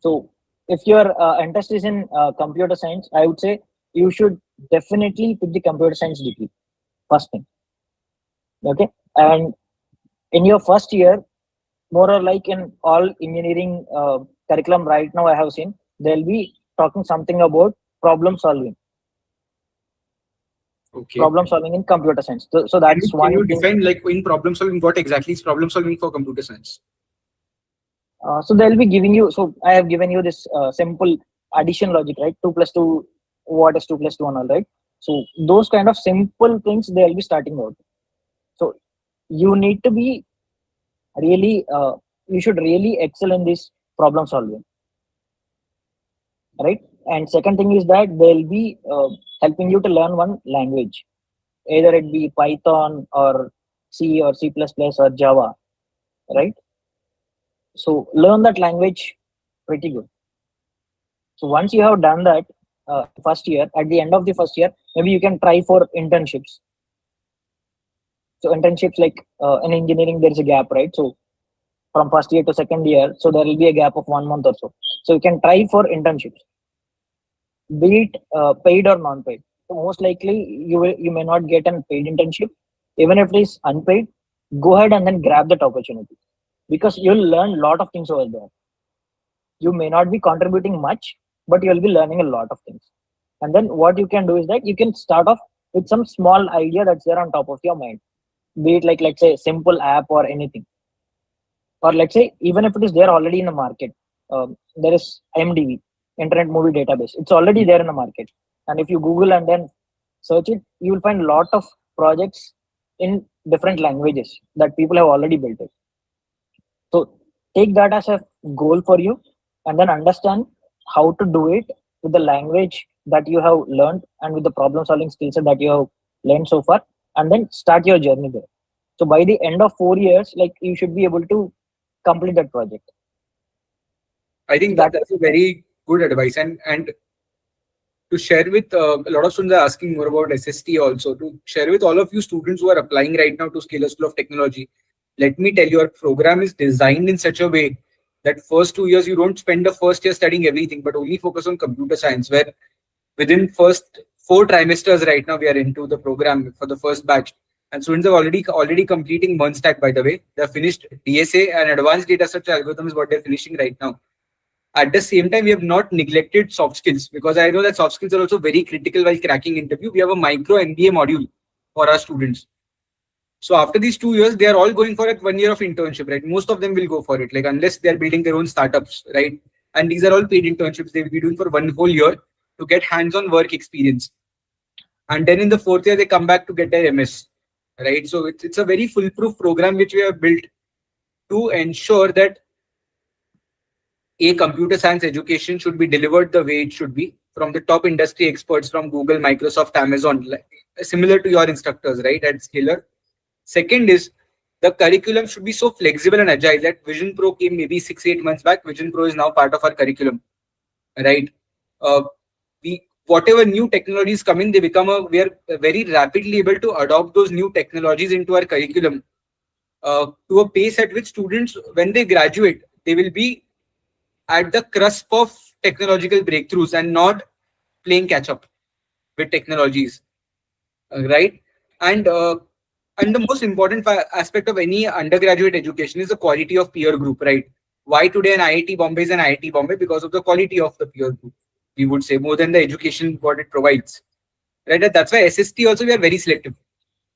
So if your interest is in computer science, I would say you should definitely pick the computer science degree. First thing. Okay. And in your first year, more or like in all engineering curriculum right now I have seen, they'll be talking something about problem solving. Okay. Problem solving in computer science. So that's Can you one thing. define, like, in problem solving, what exactly is problem solving for computer science? So they'll be giving you. So I have given you this simple addition logic, right? 2 plus 2, what is 2 plus 2 and all, right? So those kind of simple things they'll be starting out. So you need to be really, you should really excel in this problem solving, right? And second thing is that they'll be helping you to learn one language, either it be Python or C or C++ or Java, right? So learn that language pretty good. So once you have done that first year, at the end of the first year, maybe you can try for internships. So internships, like in engineering, there is a gap, right? So from first year to second year, so there will be a gap of 1 month or so. So you can try for internships, be it paid or non-paid. So most likely you may not get a paid internship. Even if it is unpaid, go ahead and then grab that opportunity, because you'll learn a lot of things over there. You may not be contributing much, but you'll be learning a lot of things. And then what you can do is that you can start off with some small idea that's there on top of your mind, be it like, let's say, simple app or anything, or let's say even if it is there already in the market. There is IMDb, Internet Movie Database. It's already there in the market, and if you Google and then search it, you will find a lot of projects in different languages that people have already built it. So take that as a goal for you, and then understand how to do it with the language that you have learned and with the problem solving skill set that you have learned so far, and then start your journey there. So by the end of 4 years, like, you should be able to complete that project. I think that's a very good advice, and to share with a lot of students are asking more about SST also. To share with all of you students who are applying right now to Scalar School of Technology, let me tell you, our program is designed in such a way that first 2 years you don't spend the first year studying everything, but only focus on computer science. Where within first 4 trimesters right now we are into the program for the first batch, and students are already completing MERN-STAT. By the way, they're finished DSA and advanced data structure algorithm is what they're finishing right now. At the same time, we have not neglected soft skills, because I know that soft skills are also very critical while cracking interview. We have a micro MBA module for our students. So after these 2 years, they are all going for it 1 year of internship, right? Most of them will go for it, like, unless they are building their own startups, right? And these are all paid internships they will be doing for 1 whole year to get hands-on work experience. And then in the fourth year, they come back to get their MS, right? So it's a very foolproof program which we have built to ensure that a computer science education should be delivered the way it should be from the top industry experts from Google, Microsoft, Amazon, similar to your instructors, right, at Scalar. Second is the curriculum should be so flexible and agile that Vision Pro came maybe 6-8 months back. Vision Pro is now part of our curriculum, right? We whatever new technologies come in, we are very rapidly able to adopt those new technologies into our curriculum to a pace at which students, when they graduate, they will be at the cusp of technological breakthroughs and not playing catch up. with technologies, right? And the most important aspect of any undergraduate education is the quality of peer group, right? Why today an IIT Bombay is an IIT Bombay? Because of the quality of the peer group, we would say, more than the education what it provides, right? And that's why SST also we are very selective.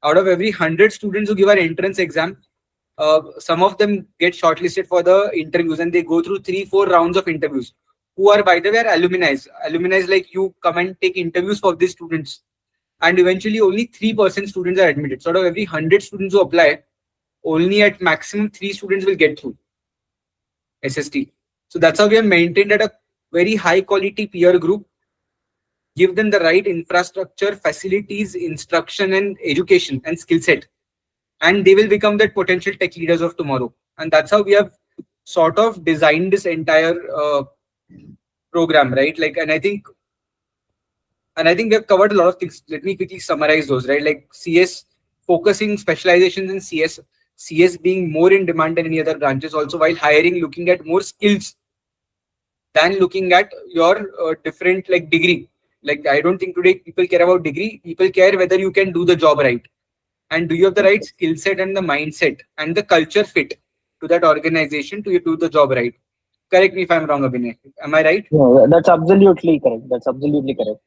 Out of every 100 students who give our entrance exam, some of them get shortlisted for the interviews and they go through 3-4 rounds of interviews, who are, by the way, are alumni like you come and take interviews for these students, and eventually only 3% students are admitted. So out of every 100 students who apply, only at maximum 3 students will get through SST. So that's how we have maintained at a very high quality peer group, give them the right infrastructure, facilities, instruction and education and skill set, and they will become that potential tech leaders of tomorrow. And that's how we have sort of designed this entire program, right? Like, and I think we have covered a lot of things. Let me quickly summarize those, right? Like CS, focusing specializations in CS being more in demand than any other branches, also while hiring, looking at more skills than looking at your different like degree. Like, I don't think today people care about degree. People care whether you can do the job right. And do you have the right skill set and the mindset and the culture fit to that organization to do the job right? Correct me if I'm wrong, Abhinay. Am I right? No, that's absolutely correct. That's absolutely correct.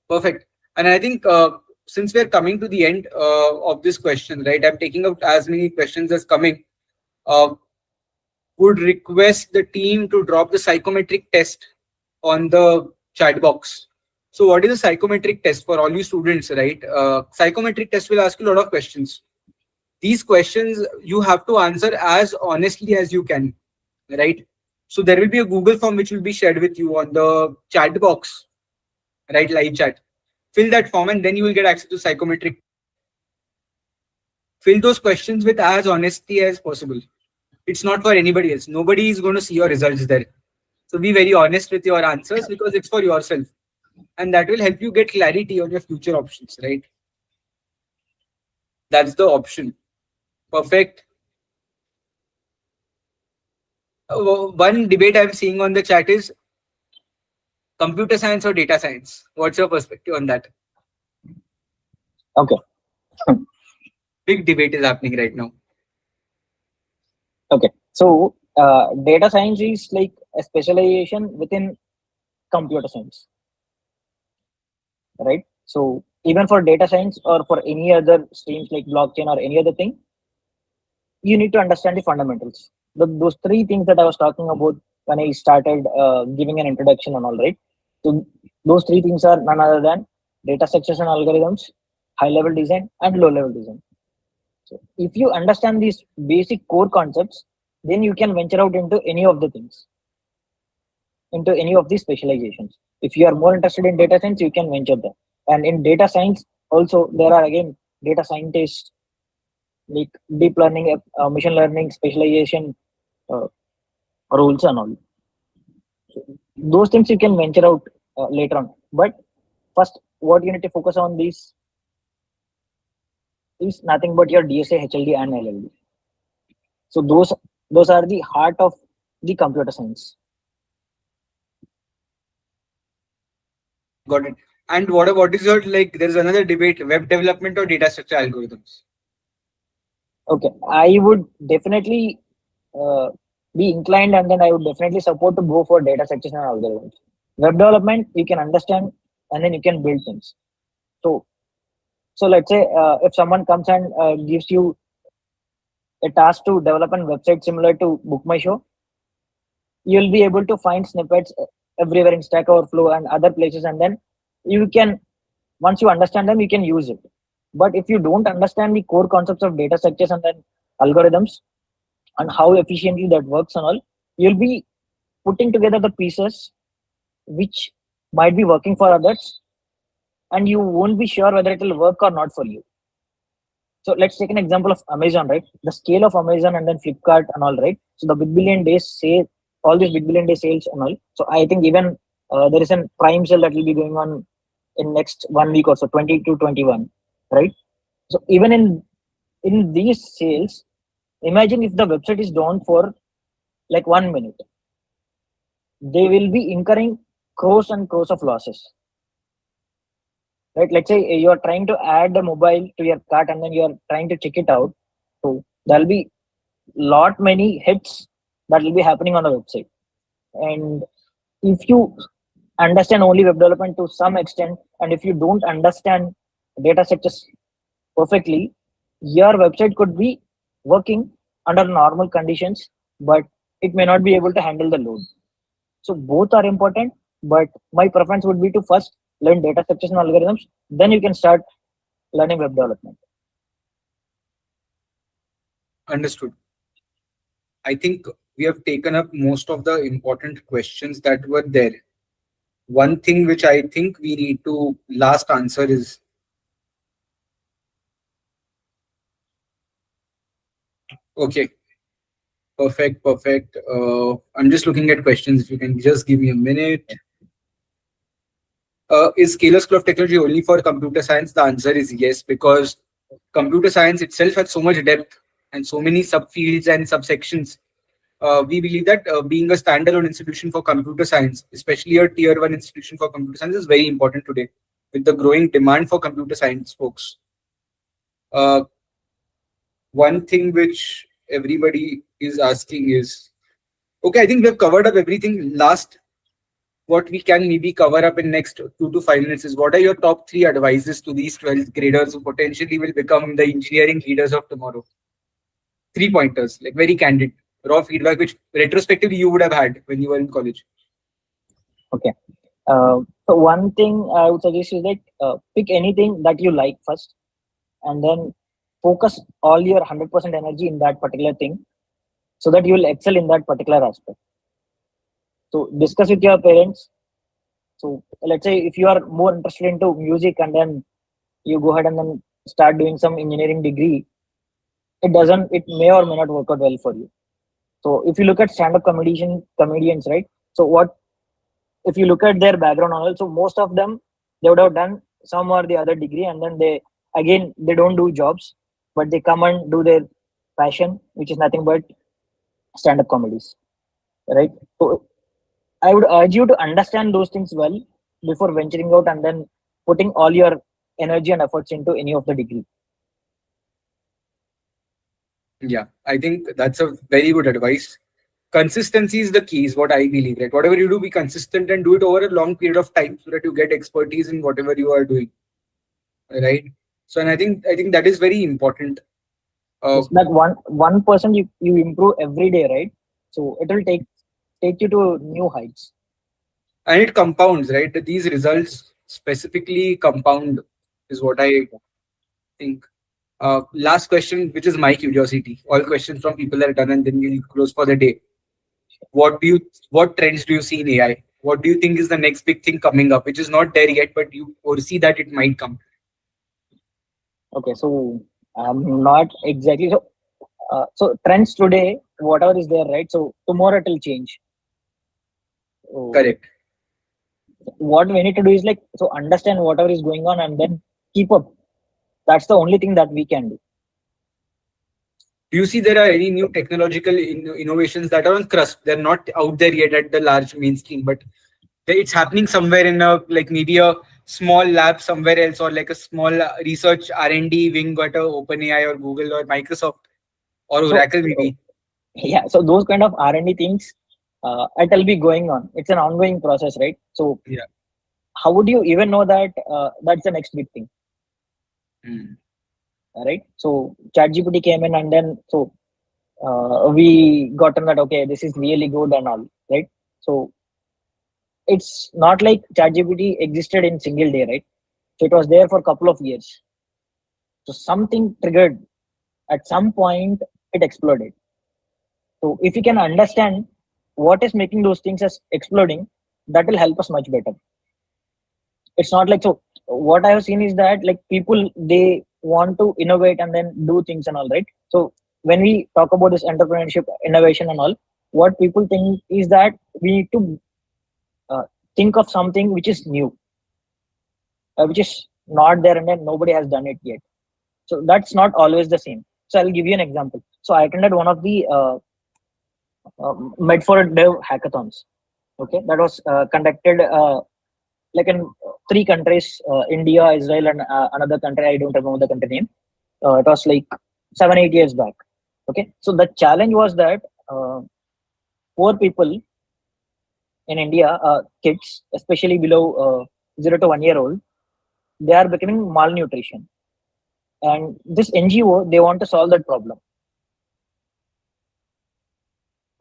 Perfect. And I think since we're coming to the end of this question, right, I'm taking out as many questions as coming. Would request the team to drop the psychometric test on the chat box. So what is a psychometric test for all you students, right? Psychometric test will ask you a lot of questions. These questions you have to answer as honestly as you can, right? So there will be a Google form which will be shared with you on the chat box, right? Live chat. Fill that form and then you will get access to psychometric. Fill those questions with as honesty as possible. It's not for anybody else. Nobody is going to see your results there. So be very honest with your answers because it's for yourself. And that will help you get clarity on your future options, right? That's the option. Perfect. One debate I'm seeing on the chat is computer science or data science. What's your perspective on that? Okay. Big debate is happening right now. Okay. So data science is like a specialization within computer science, right? So even for data science or for any other streams like blockchain or any other thing, you need to understand the fundamentals. Those three things that I was talking about when I started giving an introduction and all, right? So those three things are none other than data structures and algorithms, high level design, and low level design. So if you understand these basic core concepts, then you can venture out into any of the things, into any of these specializations. If you are more interested in data science, you can venture there. And in data science, also there are again data scientists, like deep learning, machine learning specialization roles and all. So those things you can venture out later on. But first, what you need to focus on this is nothing but your DSA, HLD, and LLD. So those are the heart of the computer science. Got it. And what is your, like, there's another debate, web development or data structure algorithms? Okay, I would definitely be inclined, and then I would definitely support to go for data structures and algorithms. Web development, you can understand, and then you can build things. So let's say if someone comes and gives you a task to develop a website similar to Book My Show, you'll be able to find snippets everywhere in Stack Overflow and other places, and then you can, once you understand them, you can use it. But if you don't understand the core concepts of data structures and then algorithms and how efficiently that works and all, you'll be putting together the pieces which might be working for others, and you won't be sure whether it will work or not for you. So let's take an example of Amazon, right? The scale of Amazon and then Flipkart and all, right? So the big billion days say all these big billion day sales and all. So I think even there is a prime sale that will be going on in next 1 week or so, 20 to 21, right? So even in these sales, imagine if the website is down for like 1 minute, they will be incurring crores and crores of losses. right? Let's say you are trying to add a mobile to your cart and then you are trying to check it out. So there'll be lot many hits that will be happening on the website. And if you understand only web development to some extent, and if you don't understand data structures perfectly, your website could be working under normal conditions, but it may not be able to handle the load. So both are important, but my preference would be to first learn data structures and algorithms, then you can start learning web development. Understood. I think we have taken up most of the important questions that were there. One thing which I think we need to last answer is, okay, perfect. I'm just looking at questions. If you can just give me a minute. Is Scalar School of Technology only for computer science? The answer is yes, because computer science itself has so much depth and so many subfields and subsections. We believe that being a standalone institution for computer science, especially a tier one institution for computer science, is very important today with the growing demand for computer science folks. Uh, One thing which everybody is asking is, okay, I think we've covered up everything. Last, what we can maybe cover up in next 2 to 5 minutes is, what are your top 3 advices to these 12th graders who potentially will become the engineering leaders of tomorrow? 3 pointers, like very candid, raw feedback, which retrospectively you would have had when you were in college. Okay. So one thing I would suggest is like pick anything that you like first, and then focus all your 100% energy in that particular thing, so that you will excel in that particular aspect. So discuss with your parents. So let's say if you are more interested into music and then you go ahead and then start doing some engineering degree, it may or may not work out well for you. So if you look at stand-up comedians, right? So what if you look at their background also, most of them, they would have done some or the other degree, and then they don't do jobs, but they come and do their passion, which is nothing but stand-up comedies, right? So I would urge you to understand those things well before venturing out and then putting all your energy and efforts into any of the degree. Yeah, I think that's a very good advice. Consistency is the key, is what I believe, right? Whatever you do, be consistent and do it over a long period of time so that you get expertise in whatever you are doing, right? So, and I think that is very important. Yes, that 1% you improve every day, right? So it will take you to new heights. And it compounds, right? These results specifically compound, is what I think. Last question, which is my curiosity. All questions from people are done, and then we'll close for the day. What trends do you see in AI? What do you think is the next big thing coming up, which is not there yet, but you foresee that it might come? Okay, so not exactly so. So trends today, whatever is there, right? So tomorrow it will change. So Correct. what we need to do is like, so understand whatever is going on and then keep up. That's the only thing that we can do. Do you see there are any new technological innovations that are on cusp? They're not out there yet at the large mainstream, but it's happening somewhere in a, like maybe a small lab somewhere else, or like a small research R&D wing at a OpenAI or Google or Microsoft or So Oracle maybe. yeah, so those kind of R&D things, it will be going on. It's an ongoing process, right? So Yeah. how would you even know that that's the next big thing? Right? So ChatGPT came in, and then so we got on that. Okay, this is really good and all, right? So it's not like ChatGPT existed in single day, right? So it was there for a couple of years. So something triggered at some point, it exploded. So if you can understand what is making those things as exploding, that will help us much better. It's not like, so what I have seen is that like people, they want to innovate and then do things and all, right? So when we talk about this entrepreneurship, innovation and all, what people think is that we need to think of something which is new, which is not there, and then nobody has done it yet. So that's not always the same. So I'll give you an example. So I attended one of the Medford Dev hackathons. Okay, that was conducted like in three countries, India, Israel, and another country. I don't remember the country name. It was like 7 8 years back. Okay, so the challenge was that poor people in India, kids, especially below 0 to 1 year old, they are becoming malnutrition, and this NGO they want to solve that problem.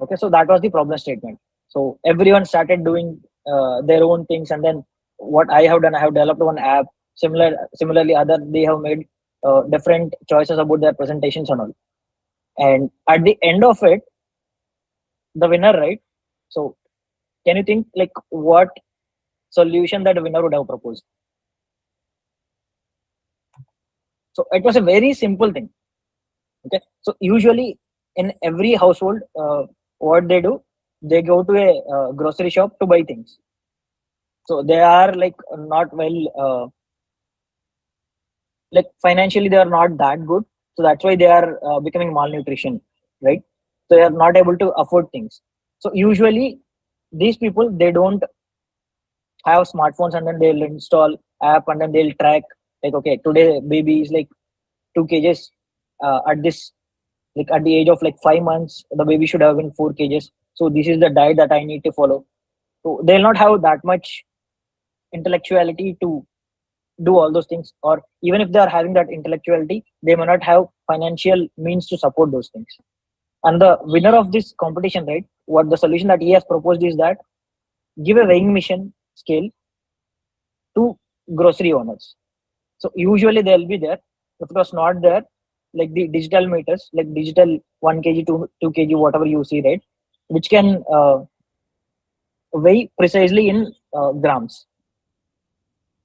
Okay, so that was the problem statement. So everyone started doing their own things, and then what I have done, I have developed one app. Similarly, other they have made different choices about their presentations and all. And at the end of it, the winner, right? So can you think like what solution that the winner would have proposed? So it was a very simple thing. Okay, so usually in every household, what they do, they go to a grocery shop to buy things. So they are like not well, like financially they are not that good. So that's why they are becoming malnutrition, right? So they are not able to afford things. So usually these people they don't have smartphones, and then they'll install app, and then they'll track like, okay, today baby is like 2 kgs, at this, like at the age of like 5 months the baby should have been 4 kgs, so this is the diet that I need to follow. So they'll not have that much intellectuality to do all those things, or even if they are having that intellectuality, they may not have financial means to support those things. And the winner of this competition, right, what the solution that he has proposed is that give a weighing machine scale to grocery owners. So usually they'll be there. If it was not there, like the digital meters, like digital 1 kg, 2 kg, whatever you see, right, which can weigh precisely in grams.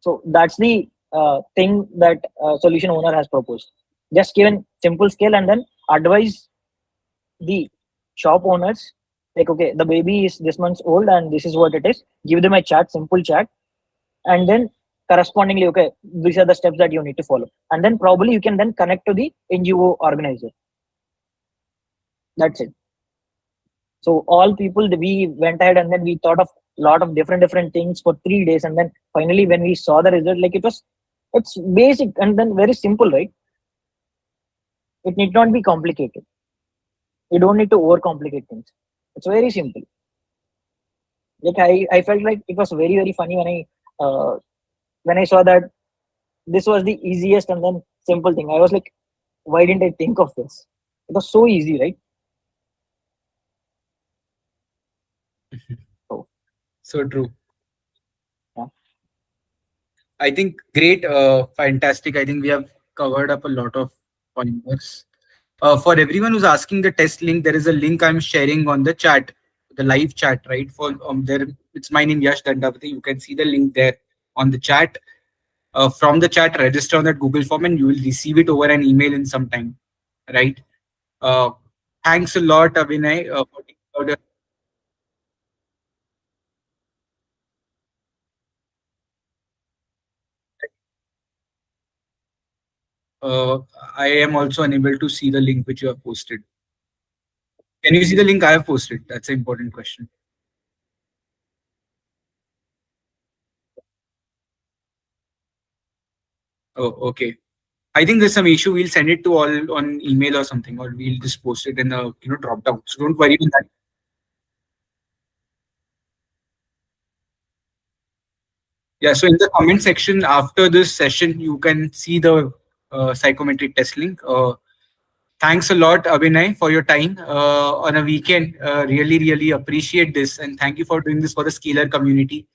So that's the thing that solution owner has proposed. Just given simple scale, and then advise the shop owners like, okay, the baby is this month's old and this is what it is. Give them a chart, simple chart, and then correspondingly, okay, these are the steps that you need to follow, and then probably you can then connect to the NGO organizer. That's it. So all people, we went ahead and then we thought of a lot of different things for 3 days, and then finally when we saw the result, like it's basic and then very simple, right? It need not be complicated. You don't need to overcomplicate things. It's very simple. Like I felt like it was very funny when I saw that this was the easiest and then simple thing. I was like, why didn't I think of this? It was so easy, right? So true. Yeah. I think great, fantastic. I think we have covered up a lot of pointers. For everyone who's asking the test link, there is a link I'm sharing on the chat, the live chat, right? For there, it's my name Yash Dandavati. You can see the link there on the chat. From the chat, register on that Google form, and you will receive it over an email in some time, right? Thanks a lot, Abhinay, for taking out a I am also unable to see the link which you have posted. Can you see the link I have posted? That's an important question. Oh, okay. I think there's some issue. We'll send it to all on email or something, or we'll just post it in the drop down. So don't worry about that. Yeah. So in the comment section after this session, you can see the psychometric test link. Thanks a lot, Abhinay, for your time on a weekend. Really appreciate this, and thank you for doing this for the Scalar community.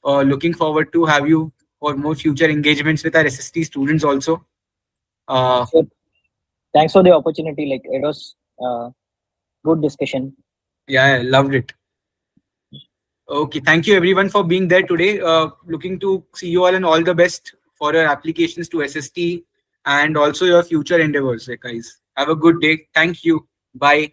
Looking forward to have you for more future engagements with our SST students also. So thanks for the opportunity. Like it was good discussion. Yeah, I loved it. Okay, thank you everyone for being there today. Looking to see you all and all the best for your applications to SST and also your future endeavors, guys. Have a good day. Thank you. Bye.